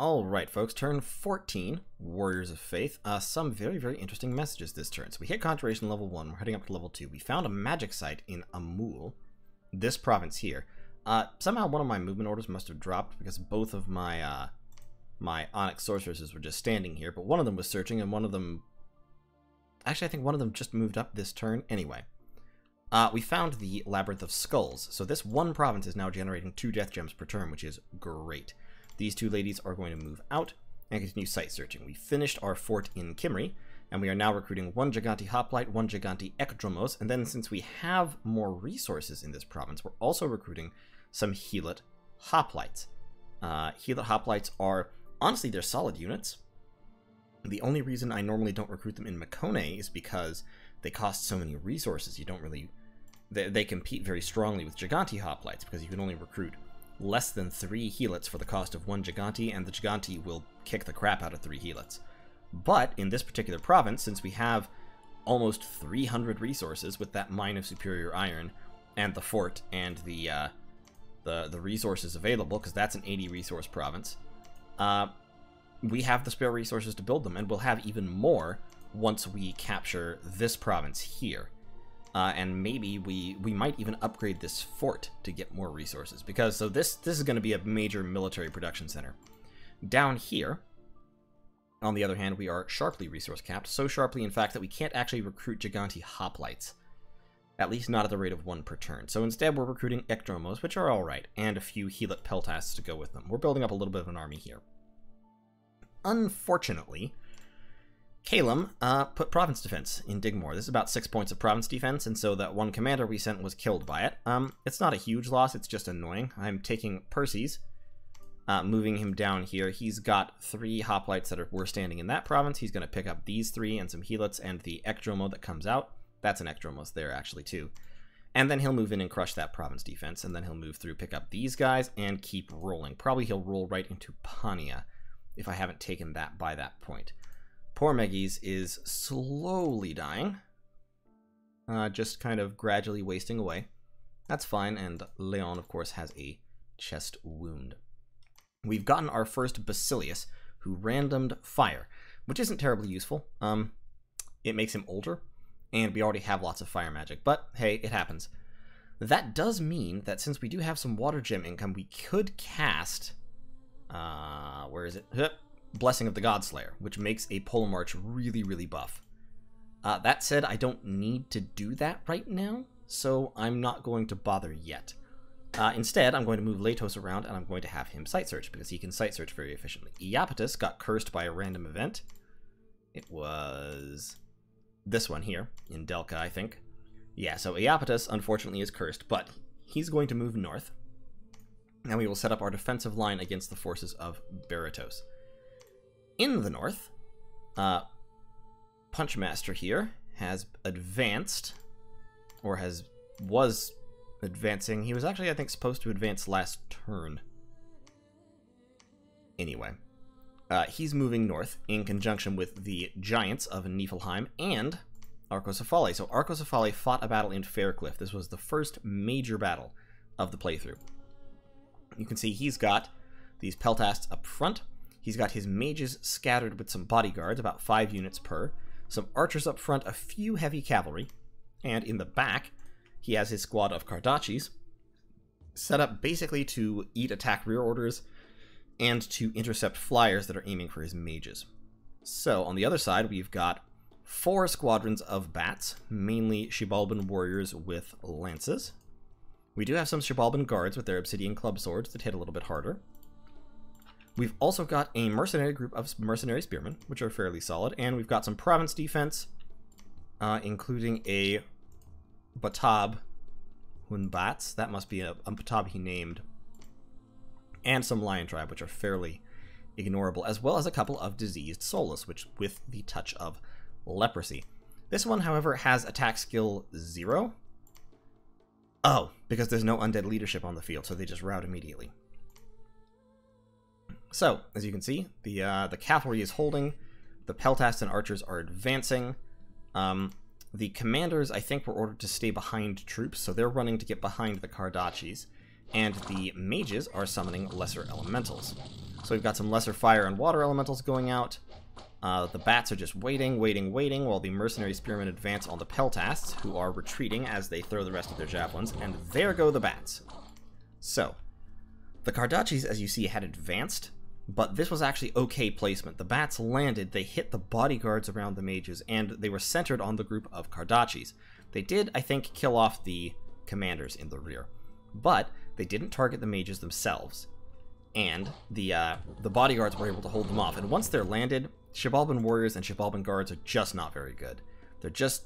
Alright folks, turn 14, Warriors of Faith. Some very, very interesting messages this turn. So we hit Conjuration level 1, we're heading up to level 2. We found a magic site in Amul, this province here. Somehow one of my movement orders must have dropped because both of my my Onyx Sorceresses were just standing here, but one of them was searching and one of them... Actually, I think one of them just moved up this turn. Anyway, we found the Labyrinth of Skulls. So this one province is now generating 2 death gems per turn, which is great. These two ladies are going to move out and continue site searching. We finished our fort in Kimri, and we are now recruiting 1 Giganti Hoplite, 1 Giganti Ekdromos, and then since we have more resources in this province, we're also recruiting some Helit Hoplites. Helit Hoplites are, honestly, they're solid units. The only reason I normally don't recruit them in Makone is because they cost so many resources. You don't really... They compete very strongly with Giganti Hoplites because you can only recruit less than 3 Helits for the cost of 1 Giganti, and the Giganti will kick the crap out of 3 Helits. But in this particular province, since we have almost 300 resources with that Mine of Superior Iron and the fort and the resources available, because that's an 80 resource province, we have the spare resources to build them, and we'll have even more once we capture this province here. And maybe we might even upgrade this fort to get more resources, because so this is going to be a major military production center. Down here, on the other hand, we are sharply resource capped, so sharply in fact that we can't actually recruit Giganti Hoplites, at least not at the rate of 1 per turn. So instead we're recruiting Ekdromos, which are alright, and a few Helit Peltasts to go with them. We're building up a little bit of an army here. Unfortunately, Calum put province defense in Digmore. This is about 6 points of province defense, and so that one commander we sent was killed by it. It's not a huge loss, it's just annoying. I'm taking Percy's, moving him down here. He's got 3 hoplites that were standing in that province. He's going to pick up these 3 and some Helits and the Ekdromo that comes out. That's an Ekdromos there, actually, too. And then he'll move in and crush that province defense, and then he'll move through, pick up these guys, and keep rolling. Probably he'll roll right into Pania, if I haven't taken that by that point. Poor Megis is slowly dying, just kind of gradually wasting away. That's fine, and Leon, of course, has a chest wound. We've gotten our first Basilius, who randomed fire, which isn't terribly useful. It makes him older, and we already have lots of fire magic, but hey, it happens. That does mean that since we do have some water gem income, we could cast... where is it? Blessing of the Godslayer, which makes a Polar March really, really buff. That said, I don't need to do that right now, so I'm not going to bother yet. Instead, I'm going to move Latos around, and I'm going to have him site search, because he can site search very efficiently. Iapetus got cursed by a random event. It was this one here, in Delca, I think. Yeah, so Iapetus, unfortunately, is cursed, but he's going to move north, and we will set up our defensive line against the forces of Baratos. In the north, Punchmaster here has advanced, or was advancing. He was actually, I think, supposed to advance last turn. Anyway, he's moving north in conjunction with the Giants of Niflheim and Arcocephale. So Arcocephale fought a battle in Faircliff. This was the first major battle of the playthrough. You can see he's got these Peltasts up front. He's got his mages scattered with some bodyguards, about 5 units per, some archers up front, a few heavy cavalry, and in the back, he has his squad of Kardachis, set up basically to eat attack rear orders and to intercept flyers that are aiming for his mages. So, on the other side, we've got 4 squadrons of bats, mainly Shibalban warriors with lances. We do have some Shibalban guards with their obsidian club swords that hit a little bit harder. We've also got a mercenary group of mercenary spearmen, which are fairly solid, and we've got some province defense, including a Batab Hunbats, that must be a Batab he named, and some lion tribe, which are fairly ignorable, as well as a couple of diseased soulless, which with the touch of leprosy. This one, however, has attack skill 0. Oh, because there's no undead leadership on the field, so they just rout immediately. So, as you can see, the cavalry is holding, the Peltasts and archers are advancing. The commanders, I think, were ordered to stay behind troops, so they're running to get behind the Kardachis, and the mages are summoning lesser elementals. So we've got some lesser fire and water elementals going out. The bats are just waiting while the mercenary spearmen advance on the peltasts, who are retreating as they throw the rest of their javelins, and there go the bats. So, the Kardachis, as you see, had advanced, but this was actually okay placement. The bats landed, they hit the bodyguards around the mages, and they were centered on the group of Kardachis. They did, I think, kill off the commanders in the rear, but they didn't target the mages themselves, and the bodyguards were able to hold them off. And once they're landed, Shibalban warriors and Shibalban guards are just not very good. They're just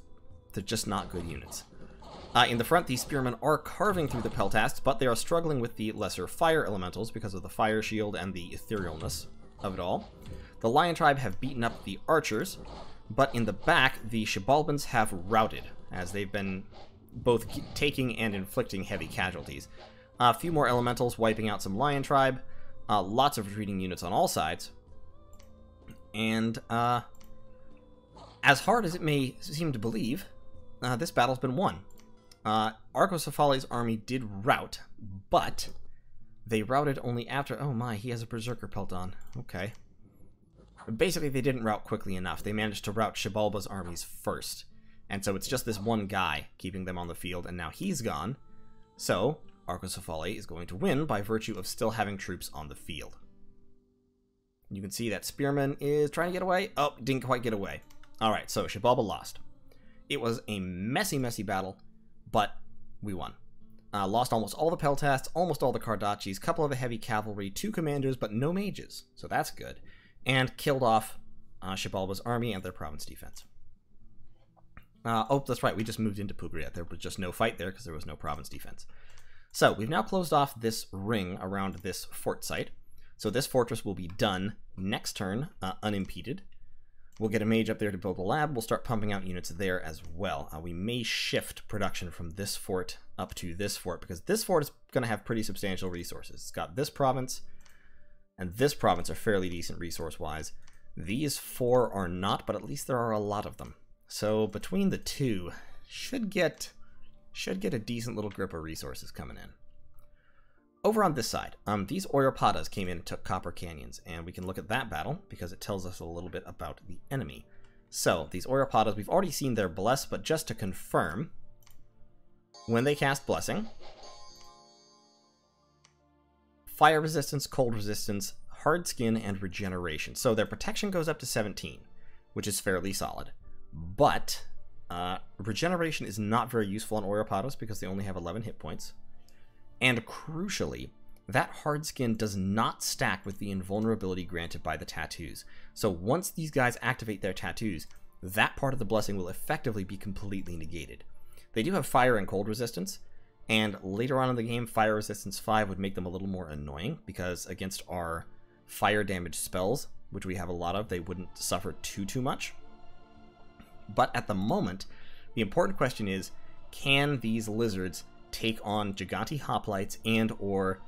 not good units. In the front, these spearmen are carving through the peltasts, but they are struggling with the lesser fire elementals because of the fire shield and the etherealness of it all. The Lion Tribe have beaten up the archers, but in the back, the Shibalbans have routed, as they've been both taking and inflicting heavy casualties. A few more elementals wiping out some Lion Tribe, lots of retreating units on all sides, and as hard as it may seem to believe, this battle's been won. Arcocephali's army did rout, but they routed only after... Oh my, he has a Berserker pelt on. Okay. Basically, they didn't rout quickly enough. They managed to rout Shibalba's armies first. And so it's just this one guy keeping them on the field, and now he's gone. So, Arcocephali is going to win by virtue of still having troops on the field. You can see that Spearman is trying to get away. Oh, didn't quite get away. Alright, so Shibalba lost. It was a messy battle, but we won. Lost almost all the peltasts, almost all the Kardachis, couple of the heavy cavalry, 2 commanders, but no mages, so that's good. And killed off Shibalba's army and their province defense. Oh, that's right, we just moved into Pugriat. There was just no fight there because there was no province defense. So, we've now closed off this ring around this fort site. So this fortress will be done next turn, unimpeded. We'll get a mage up there to build a lab. We'll start pumping out units there as well. We may shift production from this fort up to this fort, because this fort is going to have pretty substantial resources. It's got this province, and this province are fairly decent resource-wise. These 4 are not, but at least there are a lot of them. So between the two, should get a decent little grip of resources coming in. Over on this side, these Oiropadas came in and took Copper Canyons, and we can look at that battle because it tells us a little bit about the enemy. So, these Oiropadas, we've already seen their Bless, but just to confirm, when they cast Blessing, Fire Resistance, Cold Resistance, Hard Skin, and Regeneration. So their protection goes up to 17, which is fairly solid. But, Regeneration is not very useful on Oiropadas because they only have 11 hit points. And crucially, that hard skin does not stack with the invulnerability granted by the tattoos. So once these guys activate their tattoos, that part of the blessing will effectively be completely negated. They do have fire and cold resistance, and later on in the game, fire resistance 5 would make them a little more annoying, because against our fire damage spells, which we have a lot of, they wouldn't suffer too much. But at the moment, the important question is, can these lizards take on Giganti Hoplites and or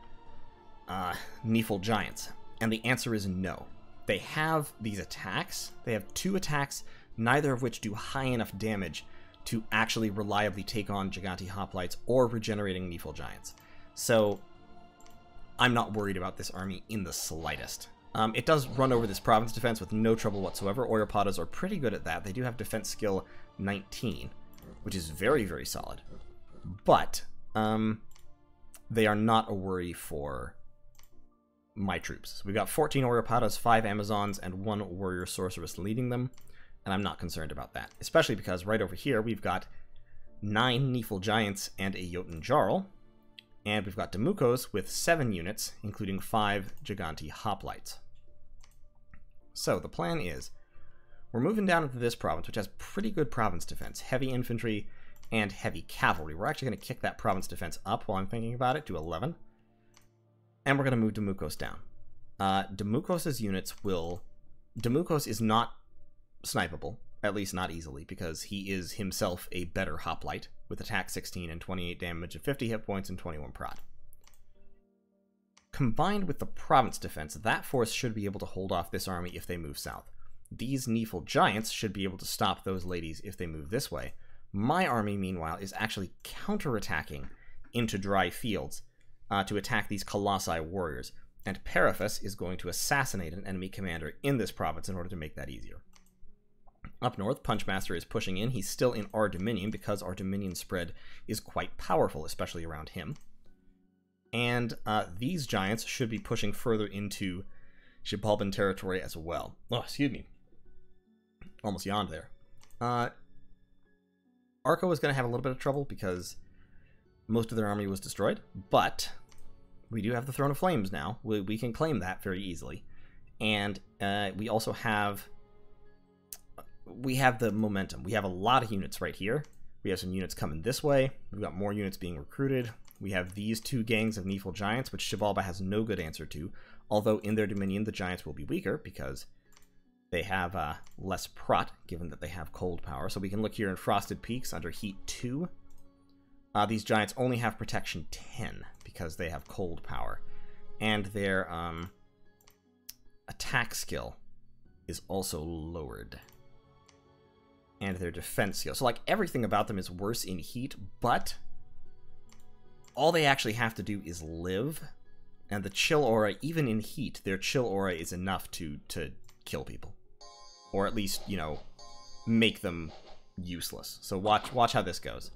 Nephil Giants? And the answer is no. They have these attacks. They have 2 attacks, neither of which do high enough damage to actually reliably take on Giganti Hoplites or regenerating Nephil Giants. So I'm not worried about this army in the slightest. It does run over this province defense with no trouble whatsoever. Oiropadas are pretty good at that. They do have defense skill 19, which is very solid. But they are not a worry for my troops. So we've got 14 Oiropadas, 5 Amazons, and 1 Warrior Sorceress leading them, and I'm not concerned about that. Especially because right over here we've got 9 Nephil Giants and a Jotun Jarl, and we've got Demukos with 7 units, including 5 Giganti Hoplites. So the plan is, we're moving down into this province, which has pretty good province defense, heavy infantry, and heavy cavalry. We're actually going to kick that province defense up while I'm thinking about it to 11. And we're going to move Demukos down. Demukos' units will... Demukos is not snipeable, at least not easily, because he is himself a better hoplite, with attack 16 and 28 damage and 50 hit points and 21 prod. Combined with the province defense, that force should be able to hold off this army if they move south. These Nephil Giants should be able to stop those ladies if they move this way. My army, meanwhile, is actually counterattacking into dry fields to attack these Colossi warriors. And Periphas is going to assassinate an enemy commander in this province in order to make that easier. Up north, Punchmaster is pushing in. He's still in our Dominion because our Dominion spread is quite powerful, especially around him. And these giants should be pushing further into Xibalban territory as well. Oh, excuse me. Almost yawned there. Arco is going to have a little bit of trouble because most of their army was destroyed, but we do have the Throne of Flames now. We can claim that very easily. And we also have... We have the momentum. We have a lot of units right here. We have some units coming this way. We've got more units being recruited. We have these two gangs of Nephil Giants, which Xibalba has no good answer to. Although in their Dominion, the Giants will be weaker because they have less prot, given that they have cold power. So we can look here in Frosted Peaks under Heat 2. These Giants only have Protection 10 because they have cold power. And their attack skill is also lowered. And their defense skill. So, like, everything about them is worse in heat, but all they actually have to do is live. And the chill aura, even in heat, their chill aura is enough to kill people. Or at least, you know, make them useless. So watch how this goes.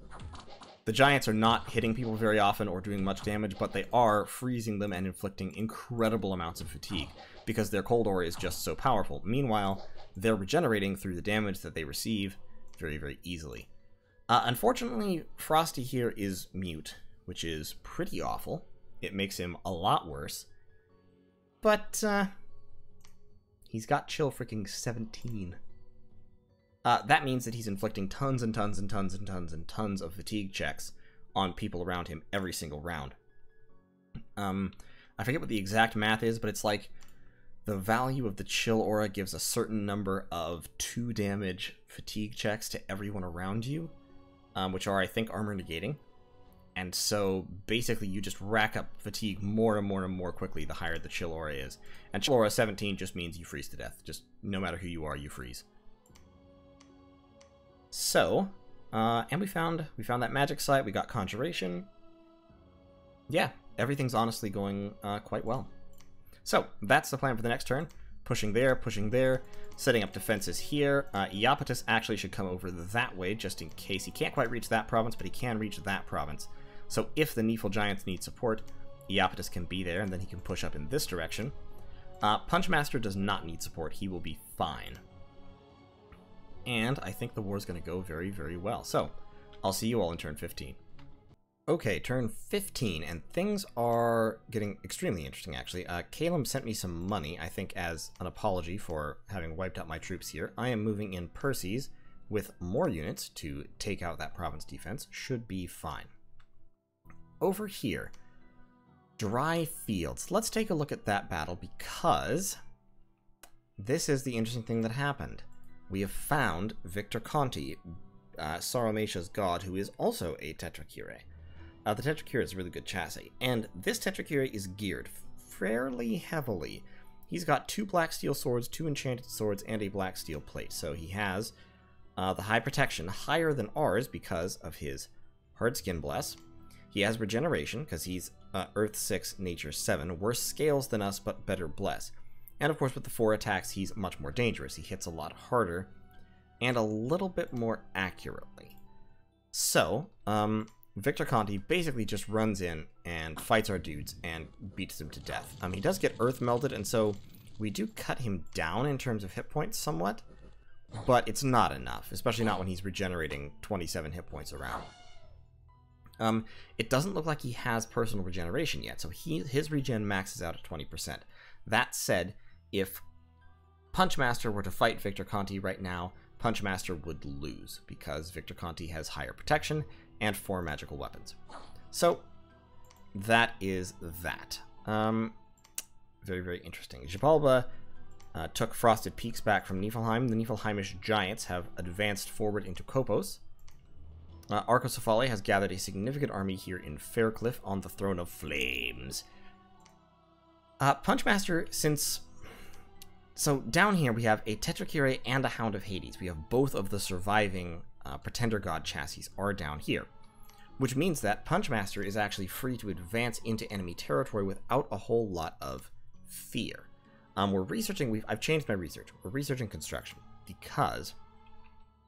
The Giants are not hitting people very often or doing much damage, but they are freezing them and inflicting incredible amounts of fatigue because their cold aura is just so powerful. Meanwhile, they're regenerating through the damage that they receive very, very easily. Unfortunately, Frosty here is mute, which is pretty awful. It makes him a lot worse. But, he's got chill freaking 17. That means that he's inflicting tons and tons and tons and tons and tons of fatigue checks on people around him every single round. I forget what the exact math is, but it's like the value of the chill aura gives a certain number of 2 damage fatigue checks to everyone around you, which are, I think, armor negating. And so basically you just rack up fatigue more and more and more quickly the higher the chill aura is. And chill aura 17 just means you freeze to death. Just no matter who you are, you freeze. So, and we found that magic site, we got conjuration. Yeah, everything's honestly going quite well. So, that's the plan for the next turn. Pushing there, setting up defenses here. Iapetus actually should come over that way, just in case. He can't quite reach that province, but he can reach that province. So if the Nephil Giants need support, Iapetus can be there, and then he can push up in this direction. Punchmaster does not need support. He will be fine. And I think the war is going to go very, very well. So, I'll see you all in turn 15. Okay, turn 15, and things are getting extremely interesting, actually. Calum sent me some money, I think as an apology for having wiped out my troops here. I am moving in Percy's with more units to take out that province defense. Should be fine. Over here, Dry Fields. Let's take a look at that battle, because this is the interesting thing that happened. We have found Victor Conti, Sauromatia's god, who is also a Tetrachire. The Tetrachire is a really good chassis, and this Tetrachire is geared fairly heavily. He's got 2 black steel swords, 2 enchanted swords, and a black steel plate, so he has the high protection, higher than ours because of his hard skin bless. He has regeneration, because he's Earth 6, Nature 7, worse scales than us, but better bless. And of course, with the 4 attacks, he's much more dangerous. He hits a lot harder and a little bit more accurately. So, Victor Conti basically just runs in and fights our dudes and beats them to death. He does get earth melted, and so we do cut him down in terms of hit points somewhat, but it's not enough, especially not when he's regenerating 27 hit points around. It doesn't look like he has personal regeneration yet, so his regen maxes out at 20%. That said, if Punchmaster were to fight Victor Conti right now, Punchmaster would lose, because Victor Conti has higher protection and 4 magical weapons. So, that is that. Very, very interesting. Xibalba took Frosted Peaks back from Niflheim. The Niflheimish Giants have advanced forward into Kopos. Arcocephale has gathered a significant army here in Faircliff on the Throne of Flames. Punchmaster, since... So, down here we have a Tetrachire and a Hound of Hades. We have both of the surviving Pretender God chassis are down here. Which means that Punchmaster is actually free to advance into enemy territory without a whole lot of fear. We're researching, I've changed my research. We're researching construction because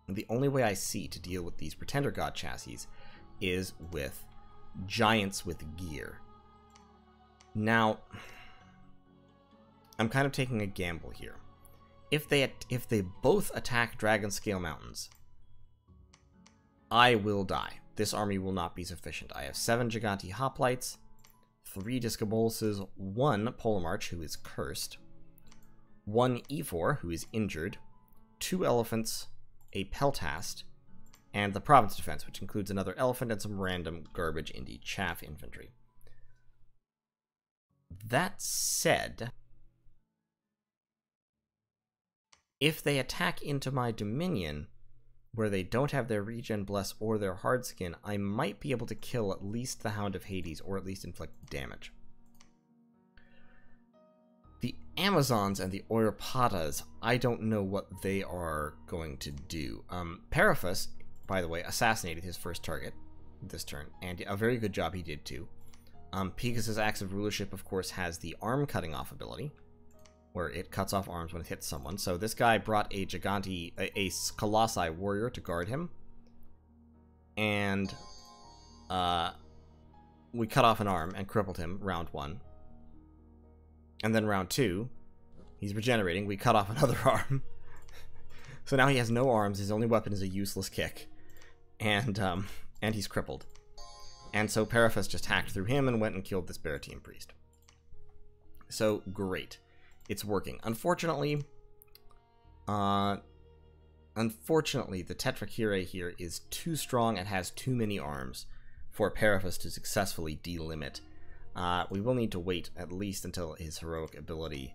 the only way I see to deal with these Pretender God chassis is with giants with gear. Now, I'm kind of taking a gamble here. If they both attack Dragon Scale Mountains, I will die. This army will not be sufficient. I have 7 Giganti Hoplites, 3 Discoboluses, 1 Polemarch, who is cursed, 1 E4, who is injured, 2 Elephants, a Peltast, and the Province Defense, which includes another Elephant and some random garbage indie chaff infantry. That said, if they attack into my Dominion, where they don't have their Regen Bless or their Hardskin, I might be able to kill at least the Hound of Hades, or at least inflict damage. The Amazons and the Oirpatas, I don't know what they are going to do. Periphas, by the way, assassinated his first target this turn, and a very good job he did too. Pegasus' Axe of Rulership, of course, has the arm cutting off ability, where it cuts off arms when it hits someone. So this guy brought a Giganti, a Colossi warrior to guard him. And we cut off an arm and crippled him round 1. And then round 2, he's regenerating. We cut off another arm. So now he has no arms. His only weapon is a useless kick. And he's crippled. And so Periphas just hacked through him and went and killed this Baratine Priest. So, great. It's working. Unfortunately, the Tetrachire here is too strong and has too many arms for Periphas to successfully delimit. We will need to wait at least until his heroic ability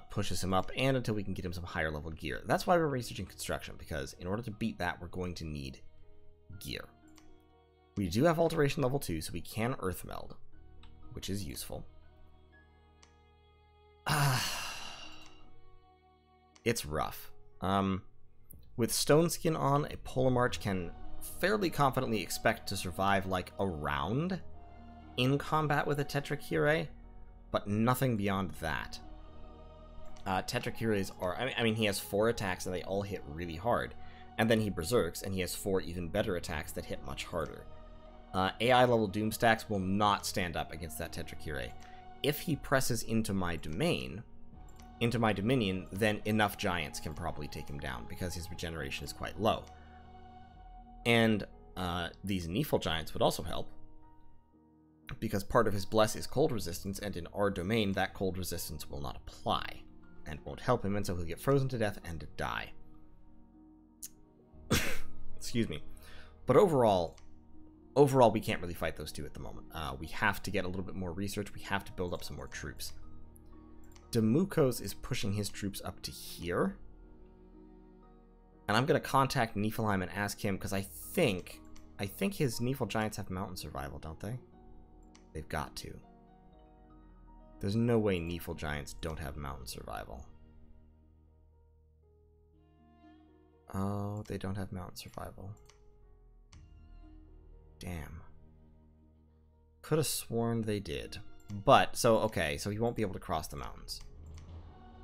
pushes him up, and until we can get him some higher level gear. That's why we're researching construction, because in order to beat that, we're going to need gear. We do have Alteration level 2, so we can Earth Meld, which is useful. It's rough. With Stone Skin on, a Polemarch can fairly confidently expect to survive like a round in combat with a Tetrachire, but nothing beyond that. Tetrachires are, I mean, he has 4 attacks and they all hit really hard. And then he berserks, and he has 4 even better attacks that hit much harder. AI level Doom stacks will not stand up against that Tetrachire. If he presses into my Dominion, then enough giants can probably take him down, because his regeneration is quite low. And these Nephil giants would also help, because part of his bless is cold resistance, and in our domain, that cold resistance will not apply, and won't help him, and so he'll get frozen to death and die. Excuse me. But overall, we can't really fight those two at the moment. We have to get a little bit more research. We have to build up some more troops. Demukos is pushing his troops up to here. And I'm going to contact Niflheim and ask him, because I think his Nephil giants have mountain survival, don't they? They've got to. There's no way Nephil giants don't have mountain survival. Oh, they don't have mountain survival. Damn. Could have sworn they did. But, okay, so he won't be able to cross the mountains.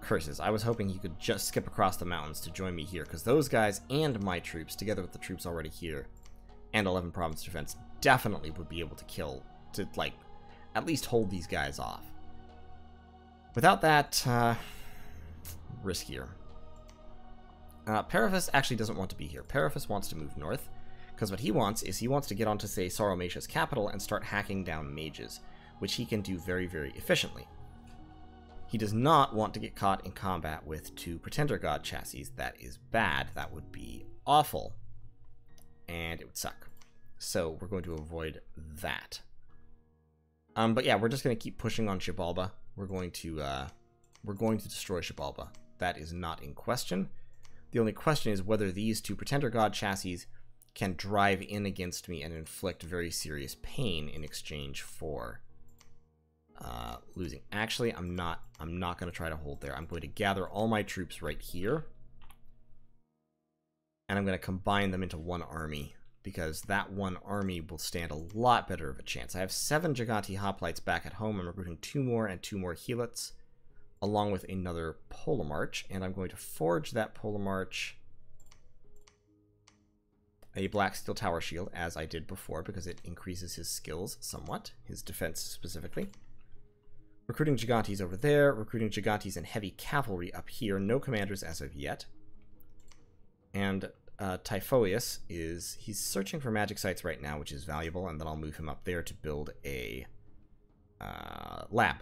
Curses. I was hoping he could just skip across the mountains to join me here, because those guys and my troops, together with the troops already here, and 11 Province Defense, definitely would be able to kill, to, like, at least hold these guys off. Without that, riskier. Periphas actually doesn't want to be here. Periphas wants to move north, because what he wants is he wants to get onto, say, Sauromacia's capital and start hacking down mages, which he can do very, very efficiently. He does not want to get caught in combat with 2 Pretender God chassis. That is bad. That would be awful. And it would suck. So we're going to avoid that. But yeah, we're just going to keep pushing on Xibalba. We're going to destroy Xibalba. That is not in question. The only question is whether these 2 Pretender God chassis can drive in against me and inflict very serious pain in exchange for losing. Actually, I'm not going to try to hold there. I'm going to gather all my troops right here, and I'm going to combine them into one army because that one army will stand a lot better of a chance. I have 7 Gigante Hoplites back at home. I'm recruiting 2 more and 2 more Helots, along with another Polar March, and I'm going to forge that Polar March a Black Steel Tower Shield, as I did before, because it increases his skills somewhat, his defense specifically. Recruiting Gigantes over there, recruiting Gigantes and Heavy Cavalry up here, no commanders as of yet. And Typhoeus he's searching for magic sites right now, which is valuable, and then I'll move him up there to build a lab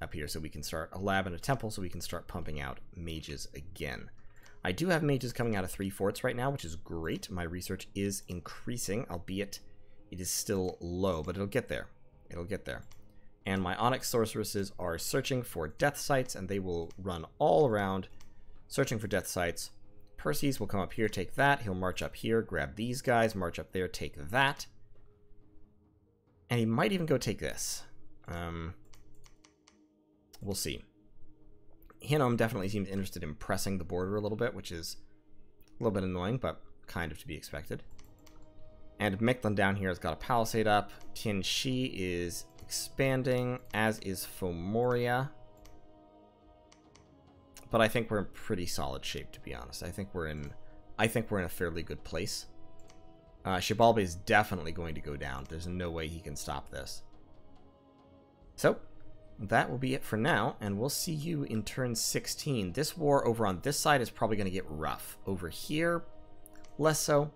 up here, so we can start a lab and a temple, so we can start pumping out mages again. I do have mages coming out of 3 forts right now, which is great. My research is increasing, albeit it is still low, but it'll get there. It'll get there. And my Onyx sorceresses are searching for death sites, and they will run all around searching for death sites. Perseus will come up here, take that. He'll march up here, grab these guys, march up there, take that. And he might even go take this. We'll see. Hinnom definitely seems interested in pressing the border a little bit, which is a little bit annoying, but kind of to be expected. And Mictlan down here has got a palisade up. Tian Shi is expanding, as is Fomoria. But I think we're in pretty solid shape, to be honest. I think we're in a fairly good place. Xibalba is definitely going to go down. There's no way he can stop this. So that will be it for now, and we'll see you in turn 16. This war over on this side is probably going to get rough. Over here, less so.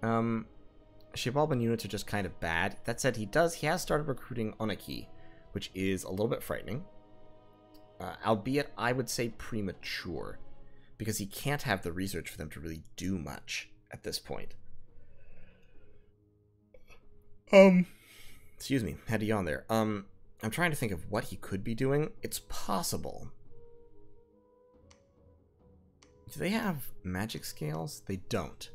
Xibalban units are just kind of bad. That said, he has started recruiting Onaki, which is a little bit frightening. Albeit, I would say premature, because he can't have the research for them to really do much at this point. Excuse me, had to yawn there. I'm trying to think of what he could be doing. It's possible. Do they have magic scales? They don't.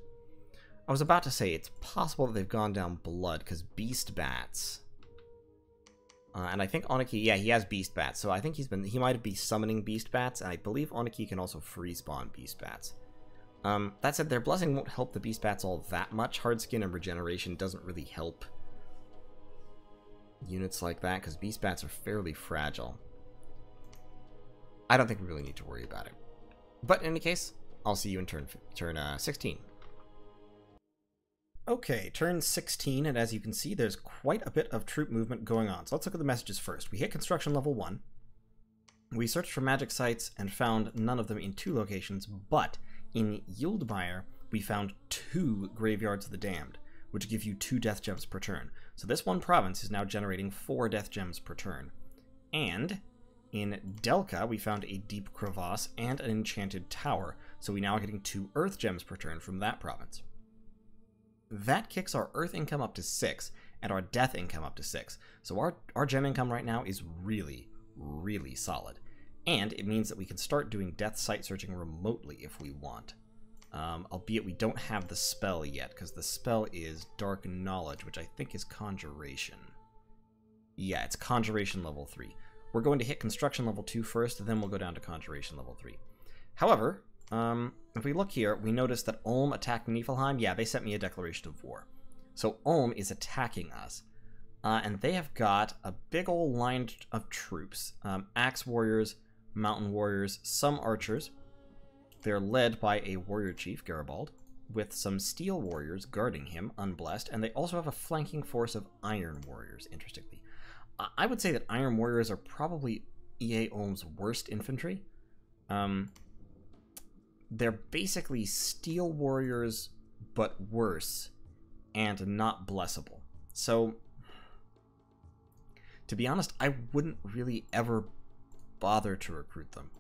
I was about to say it's possible that they've gone down blood, because beast bats. And I think Onaki, yeah, he has beast bats, so I think he might be summoning beast bats, and I believe Onaki can also free spawn beast bats. That said, their blessing won't help the beast bats all that much. Hard skin and regeneration doesn't really help units like that, because beast bats are fairly fragile. I don't think we really need to worry about it. But in any case, I'll see you in turn 16. Okay, turn 16, and as you can see, there's quite a bit of troop movement going on. So let's look at the messages first. We hit construction level 1. We searched for magic sites and found none of them in 2 locations, but in Yildmire, we found 2 Graveyards of the Damned, which give you 2 death gems per turn. So this one province is now generating 4 death gems per turn. And in Delka, we found a deep crevasse and an enchanted tower, so we now are getting 2 earth gems per turn from that province. That kicks our earth income up to 6, and our death income up to 6. So our gem income right now is really, really solid. And it means that we can start doing death site searching remotely if we want. Albeit we don't have the spell yet, because the spell is Dark Knowledge, which I think is Conjuration. Yeah, it's Conjuration level 3. We're going to hit Construction level 2 first, then we'll go down to Conjuration level 3. However, if we look here, we notice that Ulm attacked Niflheim. Yeah, they sent me a declaration of war. So Ulm is attacking us. And they have got a big old line of troops. Axe warriors, mountain warriors, some archers. They're led by a warrior chief, Garibald, with some steel warriors guarding him, unblessed, and they also have a flanking force of iron warriors, interestingly. I would say that iron warriors are probably EA Ulm's worst infantry. They're basically steel warriors, but worse, and not blessable. So, to be honest, I wouldn't really ever bother to recruit them.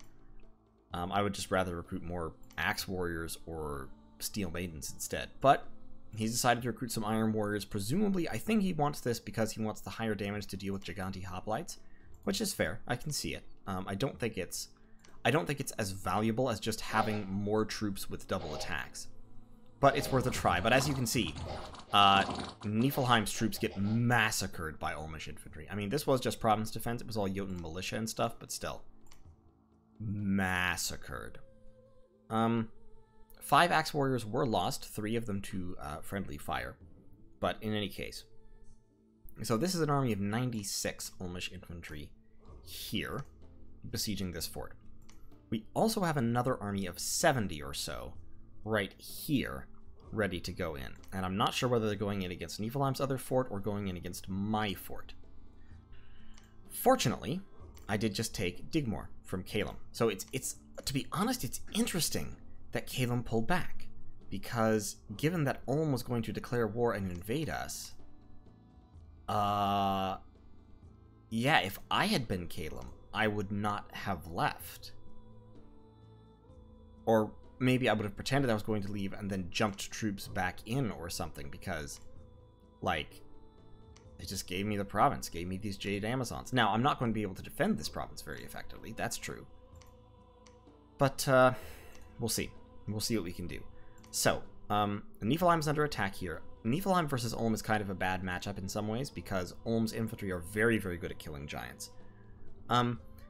I would just rather recruit more Axe Warriors or Steel Maidens instead. But he's decided to recruit some Iron Warriors. Presumably, I think he wants this because he wants the higher damage to deal with Gigante Hoplites, which is fair. I can see it. I don't think it's as valuable as just having more troops with double attacks. But it's worth a try. But as you can see, Niflheim's troops get massacred by Ulmish infantry. I mean, this was just province defense. It was all Jotun militia and stuff, but still. Massacred. 5 Axe Warriors were lost, 3 of them to friendly fire. But in any case. So this is an army of 96 Olmish infantry here, besieging this fort. We also have another army of 70 or so right here, ready to go in. And I'm not sure whether they're going in against Niflheim's other fort or going in against my fort. Fortunately, I did just take Digmore from Calum. So it's to be honest, it's interesting that Calum pulled back. Because given that Ulm was going to declare war and invade us, yeah, if I had been Calum, I would not have left. Or maybe I would have pretended I was going to leave and then jumped troops back in or something, because, like, it just gave me the province, gave me these Jade Amazons. Now, I'm not going to be able to defend this province very effectively, that's true. But, we'll see. We'll see what we can do. So, Niflheim's under attack here. Niflheim versus Ulm is kind of a bad matchup in some ways, because Ulm's infantry are very, very good at killing giants.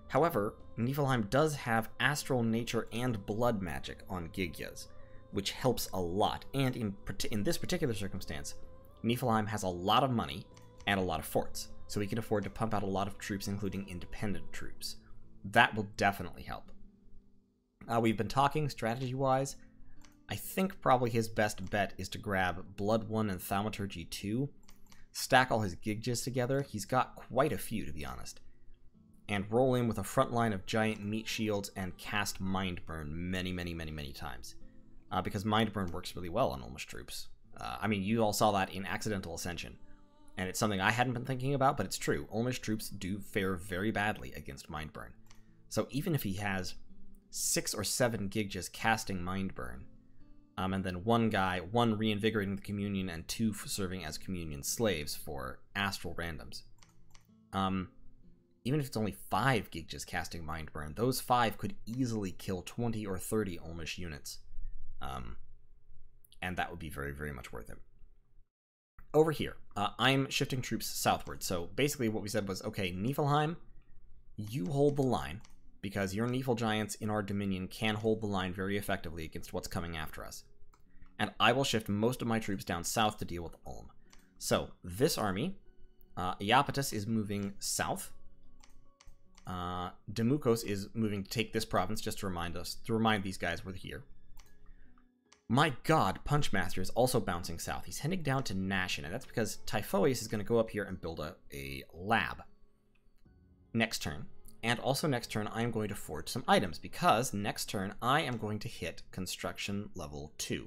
However, Niflheim does have astral nature and blood magic on Gigyas, which helps a lot, and in this particular circumstance, Niflheim has a lot of money and a lot of forts, so he can afford to pump out a lot of troops, including independent troops. That will definitely help. We've been talking strategy-wise. I think probably his best bet is to grab Blood 1 and Thaumaturgy 2, stack all his Gigyas together, he's got quite a few to be honest, and roll in with a front line of giant meat shields and cast Mindburn many, many, many, many times. Because Mindburn works really well on Ulmish troops. I mean, you all saw that in Accidental Ascension, and it's something I hadn't been thinking about, but it's true. Ulmish troops do fare very badly against Mindburn. So even if he has 6 or 7 Gigyas casting Mindburn, and then one reinvigorating the communion and 2 serving as communion slaves for astral randoms. Even if it's only 5 Gigyas casting Mindburn, those 5 could easily kill 20 or 30 Ulmish units. And that would be very, very much worth it. Over here, I'm shifting troops southward. So basically what we said was, okay, Niflheim, you hold the line, because your Nifl giants in our dominion can hold the line very effectively against what's coming after us. And I will shift most of my troops down south to deal with Ulm. So, this army, Iapetus is moving south. Demukos is moving to take this province, just to remind these guys we're here. My god, Punchmaster is also bouncing south. He's heading down to Nashin, and that's because Typhoeus is going to go up here and build a lab next turn. And also next turn, I am going to forge some items, because next turn, I am going to hit Construction Level 2.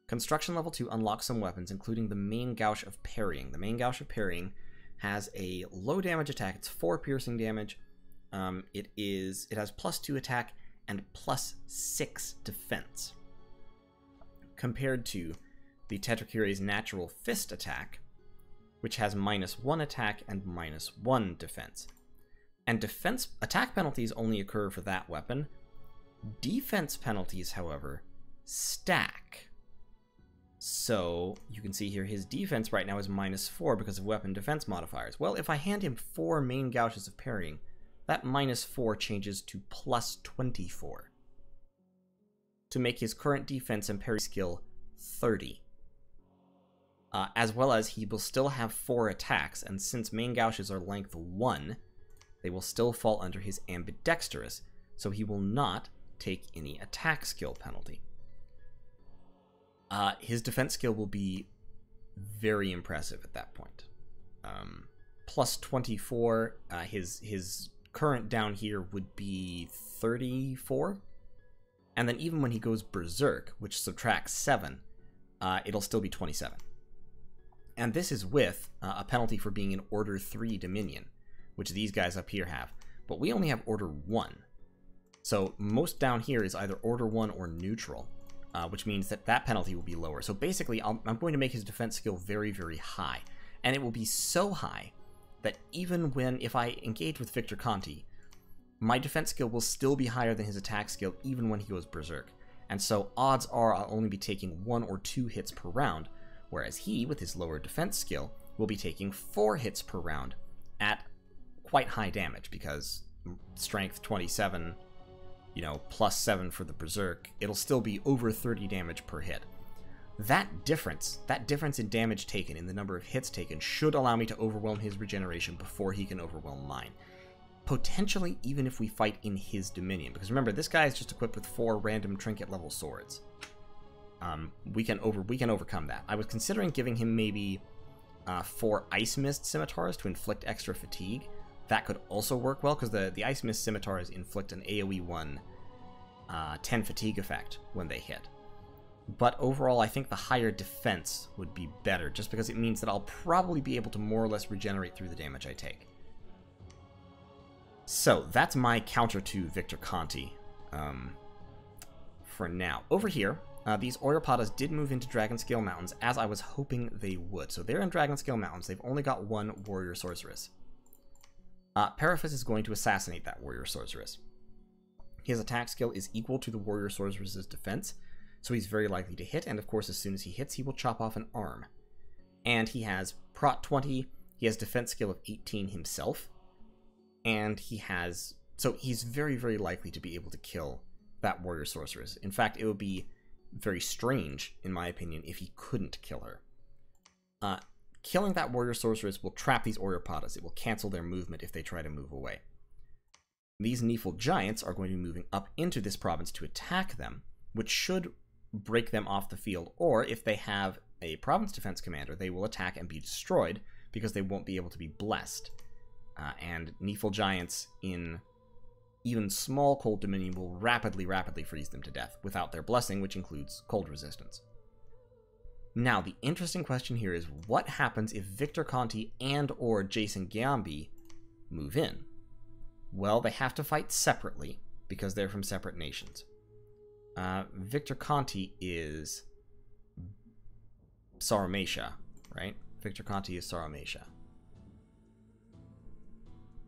Construction Level 2 unlocks some weapons, including the Main Gauche of Parrying. The Main Gauche of Parrying has a low damage attack. It's 4 piercing damage. It has +2 attack and +6 defense. Compared to the Tetrakire's Natural Fist attack, which has -1 attack and -1 defense. And attack penalties only occur for that weapon. Defense penalties, however, stack. So you can see here his defense right now is -4 because of weapon defense modifiers. Well, if I hand him 4 Main Gauches of Parrying, that -4 changes to +24 to make his current defense and parry skill 30. As well as he will still have 4 attacks, and since Main Gauches are length 1, they will still fall under his Ambidextrous, so he will not take any attack skill penalty. His defense skill will be very impressive at that point. +24, his current down here would be 34. And then even when he goes Berserk, which subtracts 7, it'll still be 27. And this is with a penalty for being in Order 3 Dominion, which these guys up here have. But we only have Order 1. So most down here is either Order 1 or Neutral, which means that penalty will be lower. So basically, I'm going to make his defense skill very, very high. And it will be so high that even if I engage with Victor Conti, my defense skill will still be higher than his attack skill even when he goes Berserk. And so odds are I'll only be taking 1 or 2 hits per round, whereas he, with his lower defense skill, will be taking 4 hits per round at quite high damage, because strength 27 you know, +7 for the Berserk, it'll still be over 30 damage per hit. That difference in damage taken, in the number of hits taken, should allow me to overwhelm his regeneration before he can overwhelm mine. Potentially even if we fight in his dominion, because remember, this guy is just equipped with 4 random trinket level swords. We can overcome that. I was considering giving him maybe 4 Ice Mist Scimitars to inflict extra fatigue. That could also work well, because the Ice Mist Scimitars inflict an AoE 1 10 fatigue effect when they hit. But overall, I think the higher defense would be better, just because it means that I'll probably be able to more or less regenerate through the damage I take. So, that's my counter to Victor Conti for now. Over here, these Oiropadas did move into Dragonscale Mountains, as I was hoping they would. So they're in Dragonscale Mountains. They've only got 1 Warrior Sorceress. Periphas is going to assassinate that Warrior Sorceress. His attack skill is equal to the Warrior Sorceress's defense, so he's very likely to hit, and of course as soon as he hits, he will chop off an arm. And he has Prot 20, he has defense skill of 18 himself, and so he's very, very likely to be able to kill that Warrior Sorceress. In fact, it would be very strange, in my opinion, if he couldn't kill her. Killing that Warrior Sorceress will trap these Oiropadas. It will cancel their movement if they try to move away. These Nephil Giants are going to be moving up into this province to attack them, which should break them off the field, or if they have a province defense commander, they will attack and be destroyed because they won't be able to be blessed. And Nephil Giants in even small cold dominion will rapidly freeze them to death without their blessing, which includes cold resistance. Now, the interesting question here is what happens if Victor Conti and or Jason Giambi move in? Well, they have to fight separately because they're from separate nations. Victor Conti is Sauromatia, right? Victor Conti is Sauromatia.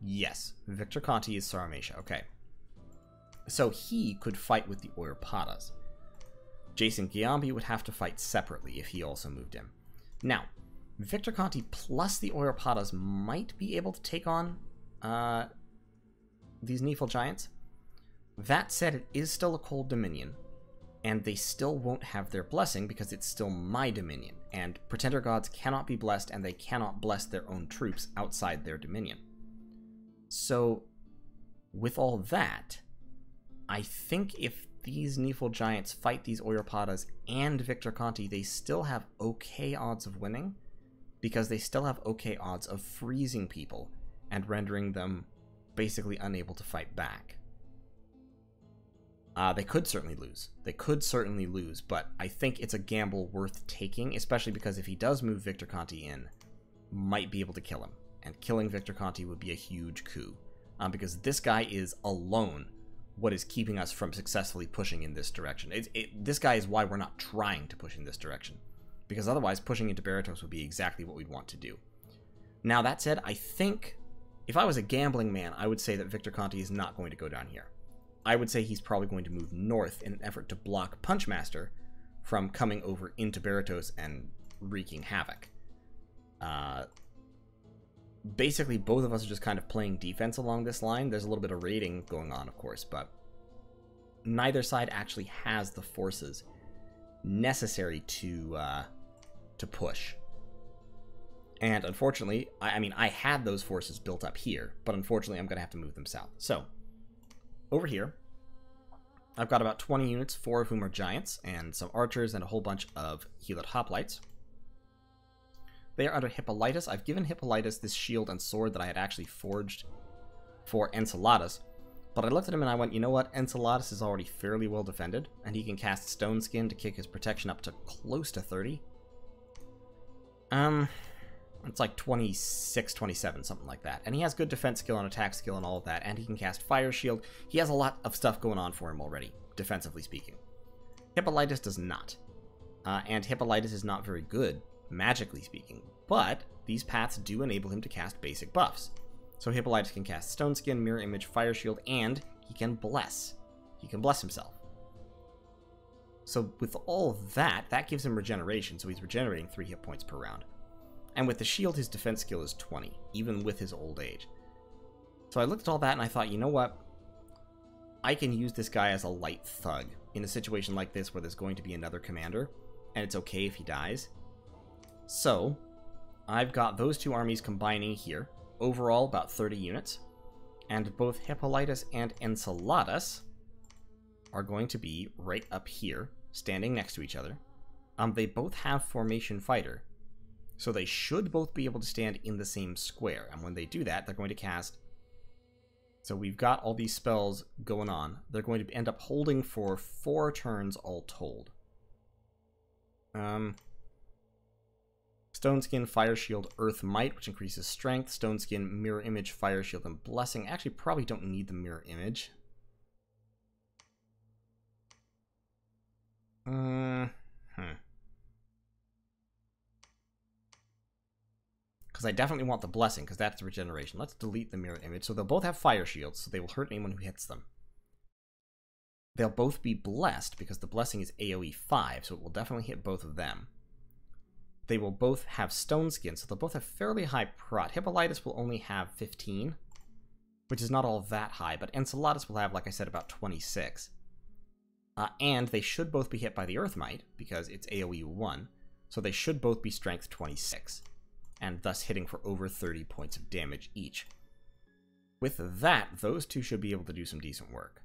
Yes, Victor Conti is Sauromatia. Okay. So he could fight with the Oiropadas. Jason Giambi would have to fight separately if he also moved in. Now, Victor Conti plus the Oiropadas might be able to take on these Nephil Giants. That said, it is still a cold dominion, and they still won't have their blessing because it's still my dominion, and Pretender Gods cannot be blessed, and they cannot bless their own troops outside their dominion. So, with all that, I think if these Nephil Giants fight these Oiropadas and Victor Conti, they still have okay odds of winning, because they still have okay odds of freezing people and rendering them basically unable to fight back. They could certainly lose. They could certainly lose, but I think it's a gamble worth taking, especially because if he does move Victor Conti in, might be able to kill him. And killing Victor Conti would be a huge coup, because this guy is alone what is keeping us from successfully pushing in this direction. This guy is why we're not trying to push in this direction, because otherwise pushing into Baratos would be exactly what we'd want to do. Now, that said, I think if I was a gambling man, I would say that Victor Conti is not going to go down here. I would say he's probably going to move north in an effort to block Punchmaster from coming over into Baratos and wreaking havoc. Basically, both of us are just kind of playing defense along this line. There's a little bit of raiding going on, of course, but neither side actually has the forces necessary to push. And unfortunately, I mean, I had those forces built up here, but unfortunately, I'm going to have to move them south. So, over here, I've got about 20 units, 4 of whom are giants, and some archers, and a whole bunch of Helot hoplites. They are under Hippolytus. I've given Hippolytus this shield and sword that I had actually forged for Enceladus, but I looked at him and I went, you know what, Enceladus is already fairly well defended, and he can cast Stone Skin to kick his protection up to close to 30. It's like 26, 27, something like that. And he has good defense skill and attack skill and all of that, and he can cast Fire Shield. He has a lot of stuff going on for him already, defensively speaking. Hippolytus does not. And Hippolytus is not very good, magically speaking, but these paths do enable him to cast basic buffs. So Hippolytus can cast Stone Skin, Mirror Image, Fire Shield, and he can bless. He can bless himself. So with all of that, that gives him regeneration, so he's regenerating 3 hit points per round. And with the shield, his defense skill is 20, even with his old age. So I looked at all that and I thought, you know what? I can use this guy as a light thug in a situation like this where there's going to be another commander, and it's okay if he dies. So, I've got those two armies combining here. Overall, about 30 units. And both Hippolytus and Enceladus are going to be right up here, standing next to each other. They both have Formation Fighter, so they should both be able to stand in the same square. And when they do that, they're going to cast... So we've got all these spells going on. They're going to end up holding for 4 turns all told. Stone Skin, Fire Shield, Earth Might, which increases strength. Stone Skin, Mirror Image, Fire Shield, and Blessing. Actually, probably don't need the Mirror Image. Because I definitely want the Blessing, because that's regeneration. Let's delete the Mirror Image. So they'll both have Fire Shields, so they will hurt anyone who hits them. They'll both be Blessed, because the Blessing is AoE 5, so it will definitely hit both of them. They will both have Stone Skin, so they'll both have fairly high prot. Hippolytus will only have 15, which is not all that high, but Enceladus will have, like I said, about 26. And they should both be hit by the Earth Might, because it's AoE 1, so they should both be Strength 26, and thus hitting for over 30 points of damage each. With that, those two should be able to do some decent work.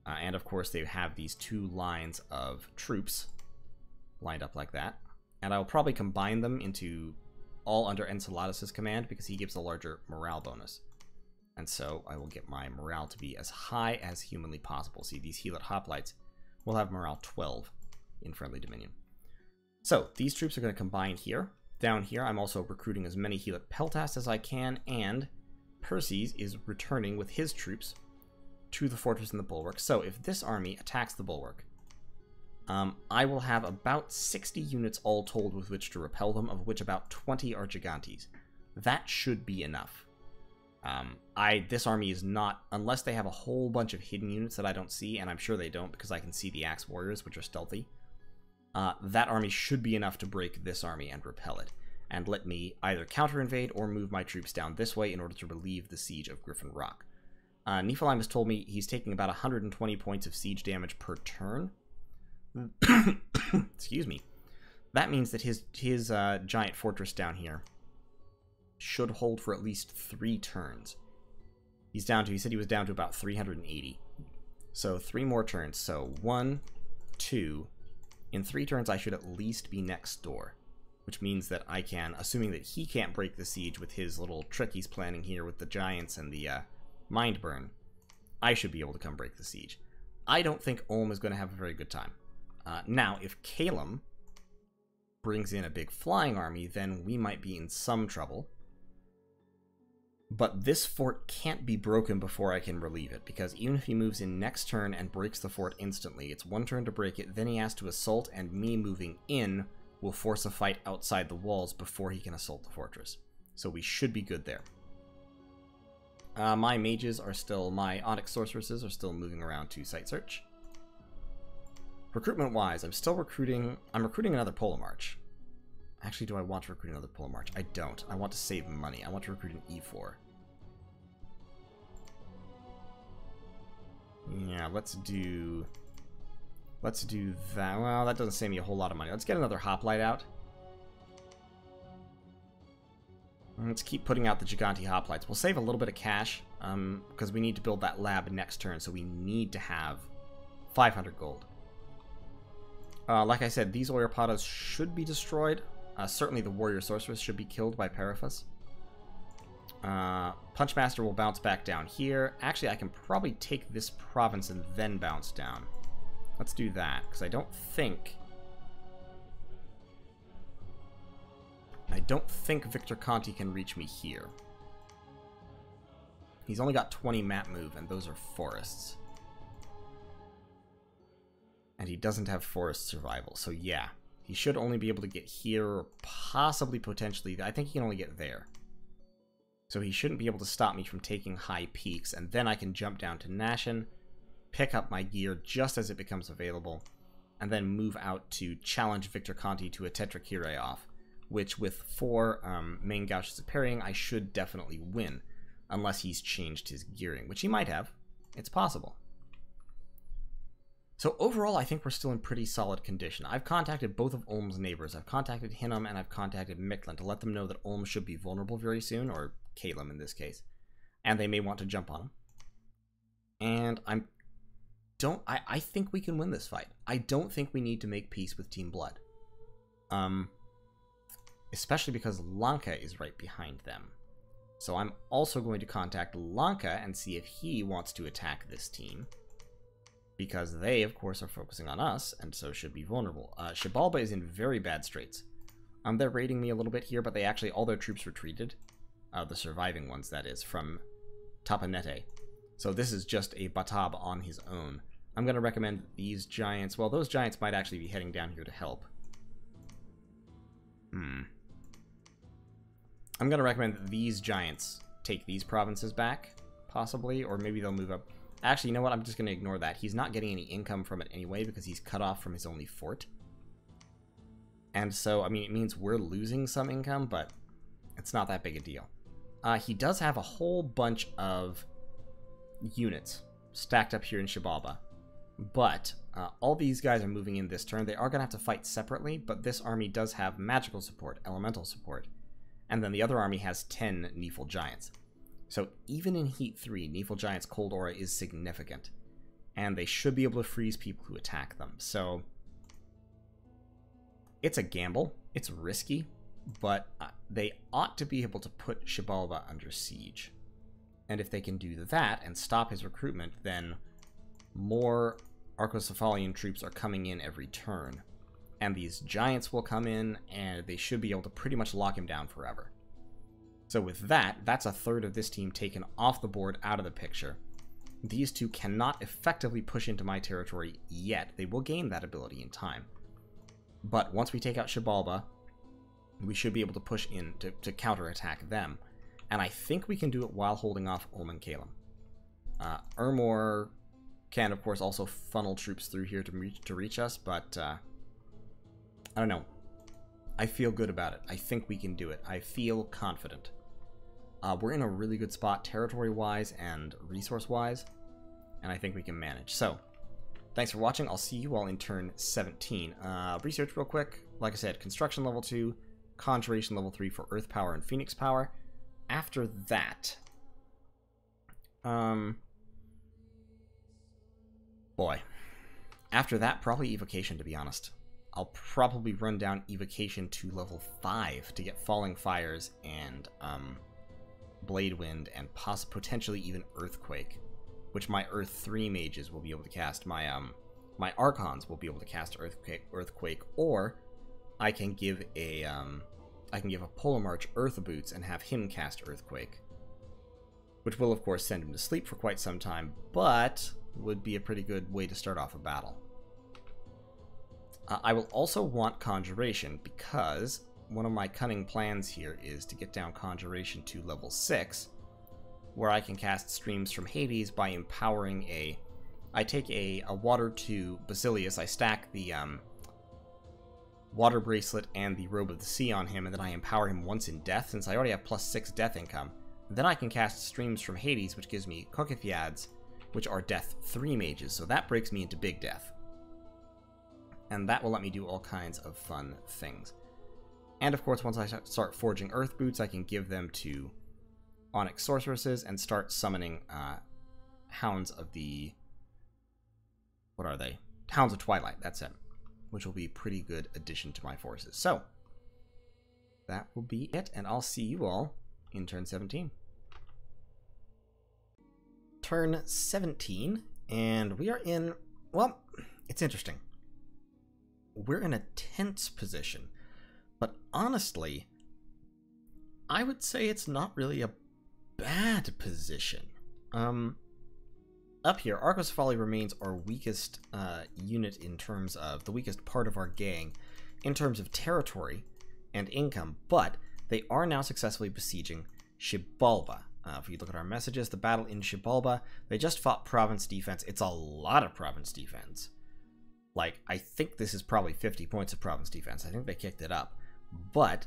And of course, they have these 2 lines of troops lined up like that. And I'll probably combine them into all under Enceladus' command, because he gives a larger morale bonus. And so I will get my morale to be as high as humanly possible. See, these Healet Hoplites will have morale 12 in Friendly Dominion. So, these troops are going to combine here. Down here, I'm also recruiting as many Healet Peltasts as I can, and Perses is returning with his troops to the fortress and the bulwark. So, if this army attacks the bulwark, I will have about 60 units all told with which to repel them, of which about 20 are Gigantes. That should be enough. This army is not, unless they have a whole bunch of hidden units that I don't see, and I'm sure they don't because I can see the Axe Warriors, which are stealthy. That army should be enough to break this army and repel it, and let me either counter-invade or move my troops down this way in order to relieve the siege of Griffin Rock. Nephilim has told me he's taking about 120 points of siege damage per turn. Excuse me. That means that his giant fortress down here should hold for at least 3 turns. He said he was down to about 380. So 3 more turns. So 1, 2. In 3 turns, I should at least be next door. Which means that I can, assuming that he can't break the siege with his little trick he's planning here with the giants and the mind burn, I should be able to come break the siege. I don't think Ulm is going to have a very good time. Now, if Calum brings in a big flying army, then we might be in some trouble. But this fort can't be broken before I can relieve it, because even if he moves in next turn and breaks the fort instantly, it's 1 turn to break it, then he has to assault, and me moving in will force a fight outside the walls before he can assault the fortress. So we should be good there. My mages are still, my Onyx sorceresses are still moving around to site search. Recruitment-wise, I'm recruiting another Polar March. Actually, do I want to recruit another Polar March? I don't. I want to save money. I want to recruit an E4. Yeah, let's do that. Well, that doesn't save me a whole lot of money. Let's get another Hoplite out. Let's keep putting out the Gigante Hoplites. We'll save a little bit of cash, because we need to build that lab next turn, so we need to have 500 gold. Like I said, these Oiropatas should be destroyed. Certainly the Warrior Sorceress should be killed by Periphas. Punchmaster will bounce back down here. Actually, I can probably take this province and then bounce down. Let's do that, because I don't think Victor Conti can reach me here. He's only got 20 map move, and those are forests. And he doesn't have forest survival, so yeah. He should only be able to get here, or possibly, potentially, I think he can only get there. So he shouldn't be able to stop me from taking high peaks, and then I can jump down to Nashen, pick up my gear just as it becomes available, and then move out to challenge Victor Conti to a Tetrakyria, which with 4 main gouges of parrying, I should definitely win, unless he's changed his gearing, which he might have. It's possible. So overall, I think we're still in pretty solid condition. I've contacted both of Ulm's neighbors. I've contacted Hinnom and I've contacted Mictlan to let them know that Ulm should be vulnerable very soon, or Calum in this case. And they may want to jump on him. And I think we can win this fight. I don't think we need to make peace with Team Blood. Especially because Lanka is right behind them. So I'm also going to contact Lanka and see if he wants to attack this team. Because they, of course, are focusing on us, and so should be vulnerable. Xibalba is in very bad straits. They're raiding me a little bit here, but they actually, all their troops retreated. The surviving ones, that is, from Tapanete. So this is just a Batab on his own. I'm going to recommend these giants. Well, those giants might actually be heading down here to help. I'm going to recommend that these giants take these provinces back, possibly, or maybe they'll move up. Actually, you know what? I'm just going to ignore that. He's not getting any income from it anyway because he's cut off from his only fort. And so, I mean, it means we're losing some income, but it's not that big a deal. He does have a whole bunch of units stacked up here in Xibalba. But all these guys are moving in this turn. They are going to have to fight separately, but this army does have magical support, elemental support. And then the other army has 10 Nephil Giants. So even in Heat 3, Nephil Giants' cold aura is significant. And they should be able to freeze people who attack them. So it's a gamble. It's risky. But they ought to be able to put Xibalba under siege. And if they can do that and stop his recruitment, then more Archocephalian troops are coming in every turn. And these giants will come in, and they should be able to pretty much lock him down forever. So with that, that's a third of this team taken off the board, out of the picture. These two cannot effectively push into my territory yet. They will gain that ability in time. But once we take out Xibalba, we should be able to push in to counterattack them. And I think we can do it while holding off Ulm and Calum. Ermor can, of course, also funnel troops through here to reach us, but I don't know. I feel good about it. I think we can do it. I feel confident. We're in a really good spot territory-wise and resource-wise, and I think we can manage. So, thanks for watching. I'll see you all in turn 17. Research real quick. Like I said, construction level 2, conjuration level 3 for earth power and phoenix power. After that, boy, after that, probably evocation, to be honest. I'll probably run down evocation to level 5 to get falling fires and blade wind and potentially even earthquake, which my earth 3 mages will be able to cast. My archons will be able to cast earthquake, or I can give a Polar March Earth Boots and have him cast earthquake, which will of course send him to sleep for quite some time, but would be a pretty good way to start off a battle. I will also want Conjuration, because one of my cunning plans here is to get down Conjuration to level 6, where I can cast Streams from Hades by empowering I take a Water to Basilius, I stack the Water Bracelet and the Robe of the Sea on him, and then I empower him once in death, since I already have +6 death income. Then I can cast Streams from Hades, which gives me Kokithiads, which are death 3 mages, so that breaks me into big death. And that will let me do all kinds of fun things. And of course, once I start forging Earth Boots, I can give them to Onyx Sorceresses and start summoning Hounds of the... what are they? Hounds of Twilight, that's it. Which will be a pretty good addition to my forces. So, that will be it, and I'll see you all in turn 17. Turn 17, and we are in... well, it's interesting. We're in a tense position, but honestly, I would say it's not really a bad position. Up here, Archocephaly remains our weakest unit in terms of the weakest part of our gang in terms of territory and income, but they are now successfully besieging Xibalba. If you look at our messages, the battle in Xibalba, they just fought province defense. It's a lot of province defense. Like, I think this is probably 50 points of province defense. I think they kicked it up. But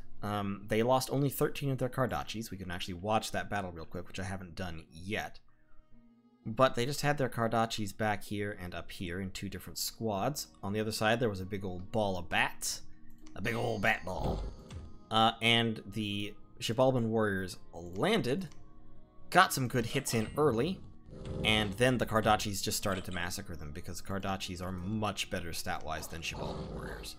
they lost only 13 of their Kardachis. We can actually watch that battle real quick, which I haven't done yet. But they just had their Kardachis back here and up here in 2 different squads. On the other side, there was a big old ball of bats. A big old bat ball. And the Shibalban warriors landed, got some good hits in early, and then the Kardachis just started to massacre them, because Kardachis are much better stat-wise than Shibalban warriors.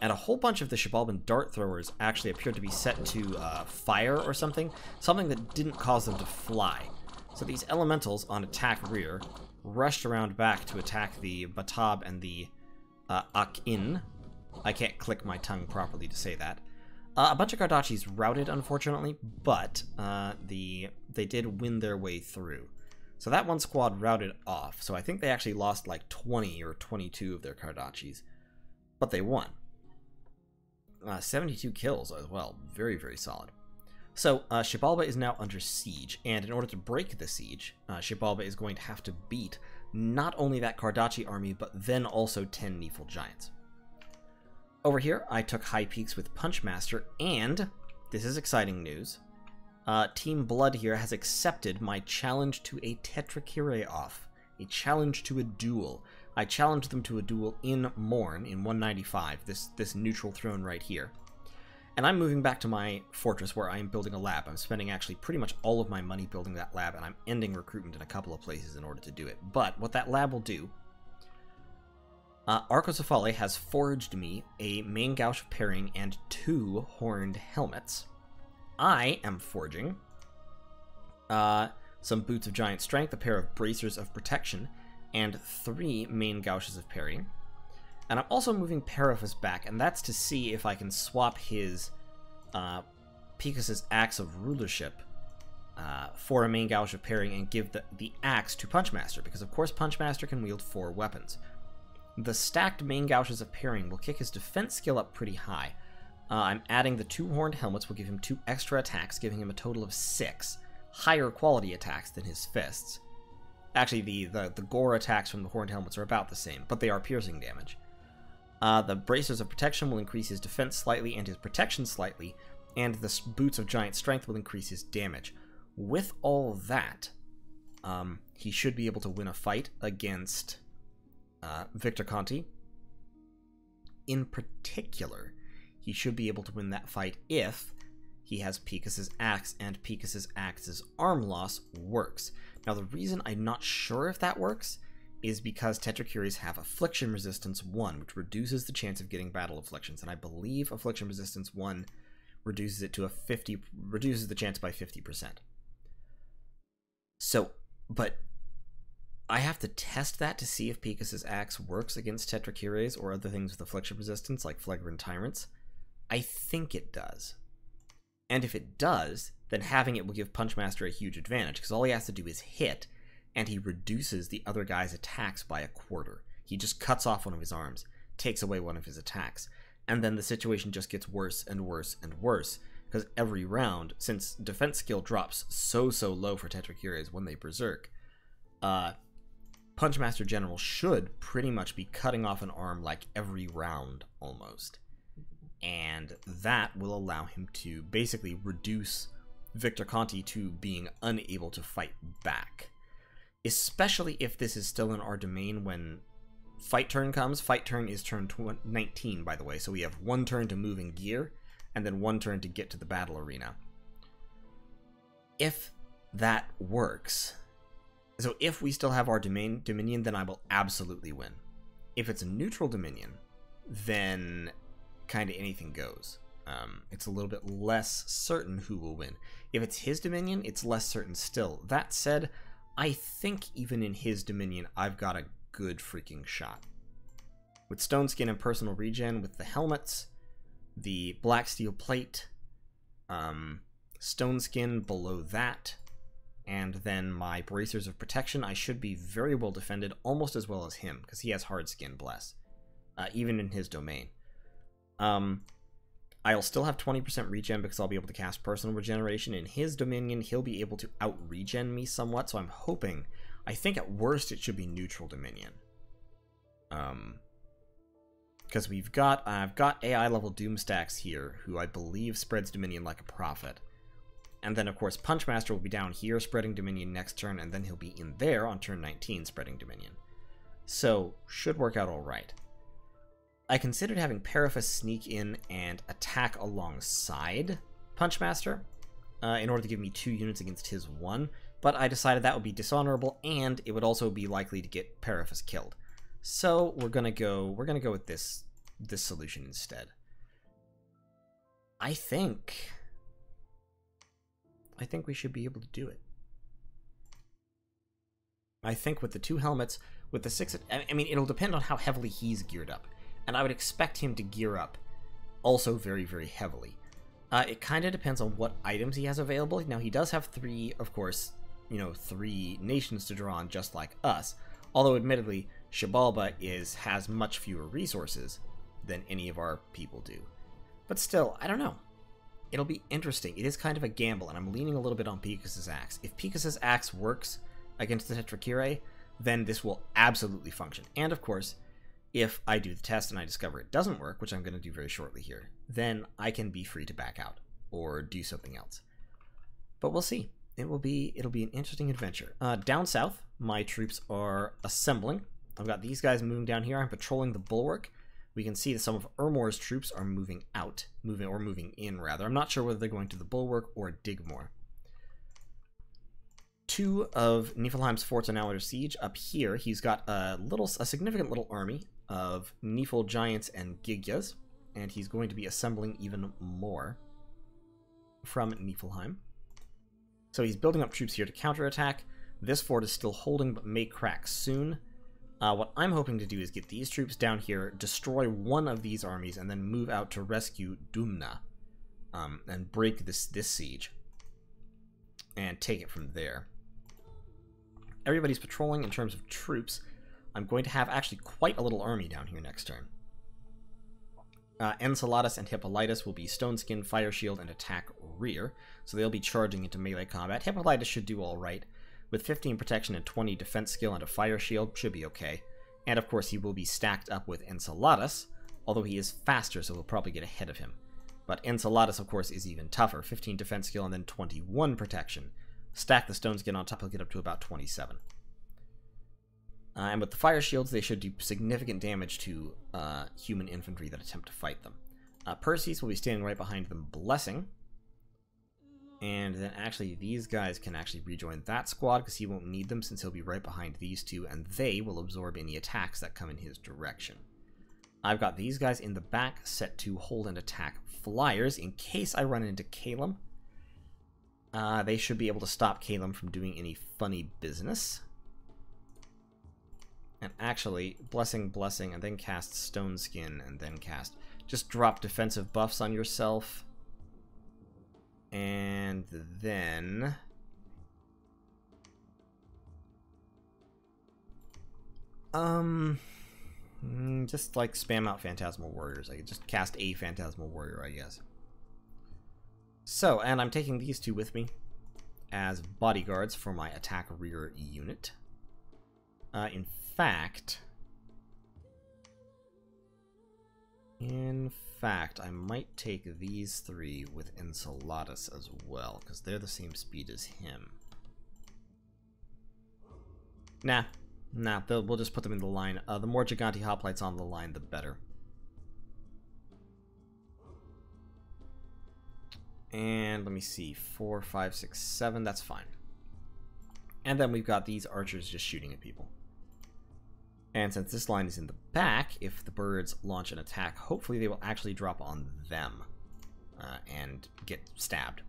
And a whole bunch of the Shibalban dart throwers actually appeared to be set to fire or something that didn't cause them to fly. So these elementals on attack rear rushed around back to attack the Batab and the Akin. I can't click my tongue properly to say that. A bunch of Kardachis routed, unfortunately, but they did win their way through. So that one squad routed off, so I think they actually lost like 20 or 22 of their Kardachis. But they won. 72 kills as well. Very, very solid. So, Shibalba is now under siege, and in order to break the siege, Shibalba is going to have to beat not only that Kardachi army, but then also 10 Nephil Giants. Over here, I took high peaks with Punchmaster, and, this is exciting news, Team Blood here has accepted my challenge to a Tetrakire off, a challenge to a duel. I challenged them to a duel in Morn, in 195, this neutral throne right here. And I'm moving back to my fortress where I am building a lab. I'm spending actually pretty much all of my money building that lab, and I'm ending recruitment in a couple of places in order to do it. But what that lab will do, Arcosafale has forged me a main gouge of parrying and 2 horned helmets. I am forging some boots of giant strength, a pair of bracers of protection, and 3 main gouges of parrying. And I'm also moving Periphas back, and that's to see if I can swap his Picus's Axe of Rulership for a main gouge of parrying and give the axe to Punchmaster, because of course Punchmaster can wield 4 weapons. The stacked main gouges of parrying will kick his defense skill up pretty high. I'm adding the 2 horned helmets will give him 2 extra attacks, giving him a total of 6 higher quality attacks than his fists. Actually, the gore attacks from the horned helmets are about the same, but they are piercing damage. The bracers of protection will increase his defense slightly and his protection slightly, and the boots of giant strength will increase his damage. With all that, he should be able to win a fight against Victor Conti. In particular, he should be able to win that fight if he has Picus's Axe, and Picus's Axe's arm loss works. Now, the reason I'm not sure if that works is because Tetracuries have Affliction Resistance 1, which reduces the chance of getting Battle Afflictions, and I believe Affliction Resistance 1 reduces it to reduces the chance by 50%. So, but I have to test that to see if Picus's Axe works against Tetracuries or other things with Affliction Resistance, like Phlegron Tyrants. I think it does. And if it does, then having it will give Punchmaster a huge advantage, because all he has to do is hit, and he reduces the other guy's attacks by a quarter. He just cuts off one of his arms, takes away one of his attacks, and then the situation just gets worse and worse and worse, because every round, since defense skill drops so low for Tetracuries when they berserk, Punchmaster General should pretty much be cutting off an arm like every round, almost. And that will allow him to basically reduce Victor Conti to being unable to fight back. Especially if this is still in our domain when fight turn comes. Fight turn is turn 19, by the way, so we have 1 turn to move in gear, and then 1 turn to get to the battle arena. If that works, so if we still have our dominion, then I will absolutely win. If it's a neutral dominion, then kind of anything goes. It's a little bit less certain who will win. If it's his dominion, it's less certain still. That said, I think even in his dominion, I've got a good freaking shot. With Stone Skin and Personal Regen, with the helmets, the Black Steel Plate, Stone Skin below that, and then my Bracers of Protection, I should be very well defended, almost as well as him, because he has Hard Skin Bless, even in his domain. I'll still have 20% regen because I'll be able to cast Personal Regeneration. In his Dominion, he'll be able to out-regen me somewhat, so I'm hoping, I think at worst it should be neutral Dominion. Because I've got AI level Doomstacks here, who I believe spreads Dominion like a prophet. And then, of course, Punchmaster will be down here spreading Dominion next turn, and then he'll be in there on turn 19 spreading Dominion. So, should work out alright. I considered having Periphas sneak in and attack alongside Punchmaster in order to give me 2 units against his 1, but I decided that would be dishonorable, and it would also be likely to get Periphas killed. So we're gonna go with this solution instead. I think we should be able to do it. I think with the 2 helmets, with the 6... I mean, it'll depend on how heavily he's geared up. And I would expect him to gear up also very, very heavily. It kind of depends on what items he has available. Now, he does have 3, of course, 3 nations to draw on, just like us. Although, admittedly, Xibalba has much fewer resources than any of our people do. But still, I don't know. It'll be interesting. It is kind of a gamble, and I'm leaning a little bit on Picus's Axe. If Picus's Axe works against the Tetrakire, then this will absolutely function. And, of course, if I do the test and I discover it doesn't work, which I'm going to do very shortly here, then I can be free to back out or do something else. But we'll see. It'll be an interesting adventure. Down south, my troops are assembling. I've got these guys moving down here. I'm patrolling the bulwark. We can see that some of Ermor's troops are moving in, rather. I'm not sure whether they're going to the bulwark or Digmore. 2 of Niflheim's forts are now under siege. Up here, he's got a significant little army of Nifl giants and Gigyas, and he's going to be assembling even more from Niflheim. So he's building up troops here to counterattack. This fort is still holding, but may crack soon. What I'm hoping to do is get these troops down here, destroy one of these armies, and then move out to rescue Dumna, and break this siege, and take it from there. Everybody's patrolling in terms of troops. I'm going to have actually quite a little army down here next turn. Enceladus and Hippolytus will be Stone Skin, Fire Shield, and Attack Rear, so they'll be charging into melee combat. Hippolytus should do alright. With 15 protection and 20 defense skill and a fire shield, should be okay. And of course he will be stacked up with Enceladus, although he is faster, so we'll probably get ahead of him. But Enceladus, of course, is even tougher. 15 defense skill and then 21 protection. Stack the stone skin on top, he'll get up to about 27. And with the fire shields, they should do significant damage to human infantry that attempt to fight them. Perseus will be standing right behind them, blessing. And then actually these guys can actually rejoin that squad because he won't need them since he'll be right behind these 2, and they will absorb any attacks that come in his direction. I've got these guys in the back set to hold and attack flyers in case I run into Calum. They should be able to stop Calum from doing any funny business. And actually, blessing, and then cast Stone Skin, and then just drop defensive buffs on yourself. And then just like spam out Phantasmal Warriors. I could just cast a Phantasmal Warrior, I guess. So, and I'm taking these 2 with me as bodyguards for my attack rear unit. In fact, I might take these 3 with Enceladus as well, because they're the same speed as him. Nah, we'll just put them in the line. The more Giganti Hoplites on the line, the better. And let me see, 4, 5, 6, 7, that's fine. And then we've got these archers just shooting at people. And since this line is in the back, if the birds launch an attack, hopefully they will actually drop on them and get stabbed.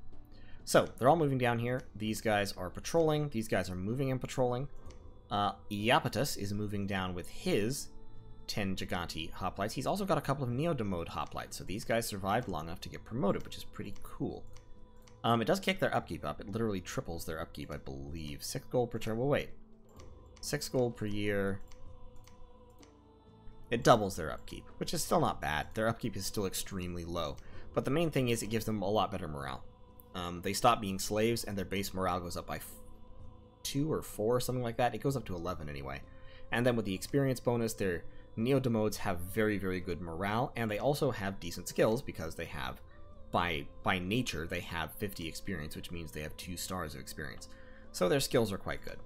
So, they're all moving down here. These guys are patrolling. These guys are moving and patrolling. Iapetus is moving down with his 10 Giganti Hoplites. He's also got a couple of Neodemode Hoplites, so these guys survived long enough to get promoted, which is pretty cool. It does kick their upkeep up. It literally triples their upkeep, I believe. 6 gold per turn. Well, wait. 6 gold per year. It doubles their upkeep, which is still not bad. Their upkeep is still extremely low. But the main thing is it gives them a lot better morale. They stop being slaves, and their base morale goes up by 2 or 4 or something like that. It goes up to 11 anyway. And then with the experience bonus, their Neodemodes have very, very good morale, and they also have decent skills because they have by nature, they have 50 experience, which means they have 2 stars of experience. So their skills are quite good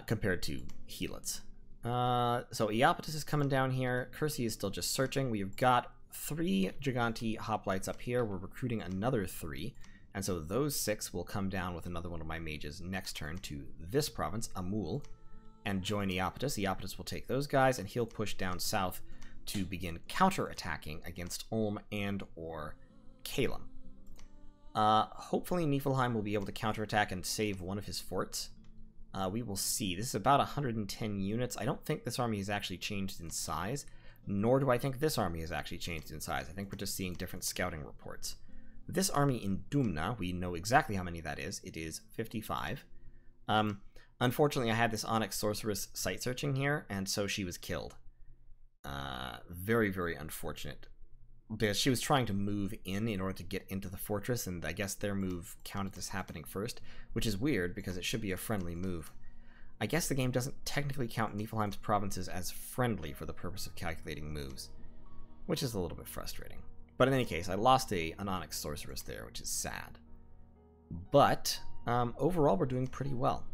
compared to Helots. So Iapetus is coming down here. Kersey is still just searching. We've got 3 Gigante hoplites up here. We're recruiting another 3. And so those 6 will come down with another one of my mages next turn to this province, Amul, and join Iapetus. Iapetus will take those guys, and he'll push down south to begin counter-attacking against Ulm and or Kalem. Hopefully Niflheim will be able to counterattack and save one of his forts. We will see. This is about 110 units. I don't think this army has actually changed in size, nor do I think this army has actually changed in size. I think we're just seeing different scouting reports. This army in Dumna, we know exactly how many that is. It is 55. Unfortunately, I had this Onyx Sorceress site searching here, and so she was killed. Very, very unfortunate. Because she was trying to move in order to get into the fortress, and I guess their move counted as happening first, which is weird because it should be a friendly move. I guess the game doesn't technically count Niflheim's provinces as friendly for the purpose of calculating moves, which is a little bit frustrating. But in any case, I lost an Onyx Sorceress there, which is sad. But overall, we're doing pretty well.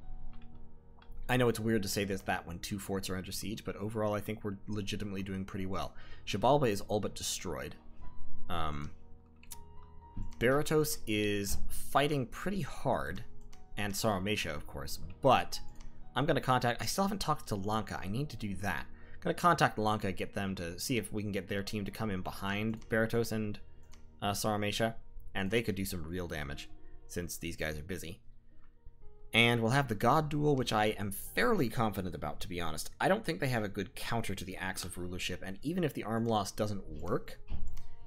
I know it's weird to say that when 2 forts are under siege, but overall I think we're legitimately doing pretty well. Xibalba is all but destroyed. Baratos is fighting pretty hard, and Saromesha, of course, but I'm going to contact... I still haven't talked to Lanka. I need to do that. I'm going to contact Lanka, get them to see if we can get their team to come in behind Baratos and Saromesha, and they could do some real damage, since these guys are busy. And we'll have the God Duel, which I am fairly confident about, to be honest. I don't think they have a good counter to the Axe of Rulership, and even if the arm loss doesn't work,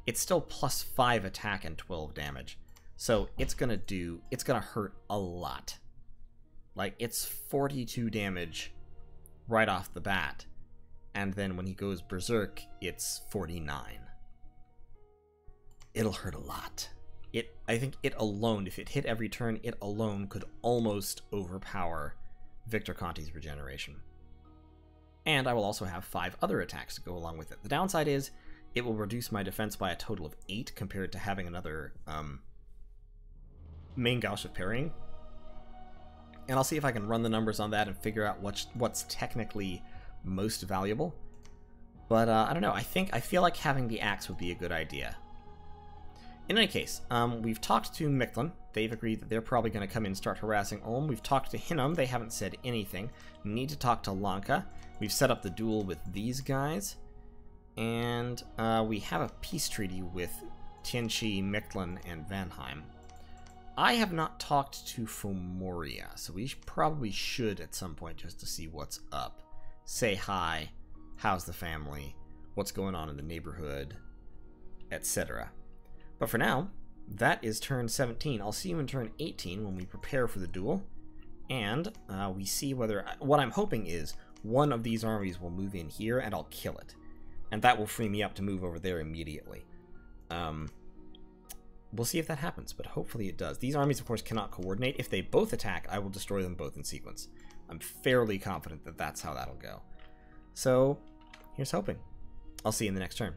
it's still +5 attack and 12 damage. So it's gonna hurt a lot. Like, it's 42 damage right off the bat, and then when he goes Berserk, it's 49. It'll hurt a lot. I think it alone, if it hit every turn, it alone could almost overpower Victor Conti's regeneration. And I will also have 5 other attacks to go along with it. The downside is, it will reduce my defense by a total of 8 compared to having another main Gauss of parrying. And I'll see if I can run the numbers on that and figure out what's technically most valuable. But I don't know, I feel like having the axe would be a good idea. In any case, we've talked to Mictlan. They've agreed that they're probably going to come in and start harassing Ulm. We've talked to Hinnom. They haven't said anything. We need to talk to Lanka. We've set up the duel with these guys. And we have a peace treaty with Tianchi, Mictlan, and Vanheim. I have not talked to Fomoria, so we probably should at some point just to see what's up. Say hi, how's the family, what's going on in the neighborhood, etc. But for now, that is turn 17. I'll see you in turn 18 when we prepare for the duel, and we see whether... What I'm hoping is one of these armies will move in here, and I'll kill it. And that will free me up to move over there immediately. We'll see if that happens, but hopefully it does. These armies, of course, cannot coordinate. If they both attack, I will destroy them both in sequence. I'm fairly confident that that's how that'll go. So, here's hoping. I'll see you in the next turn.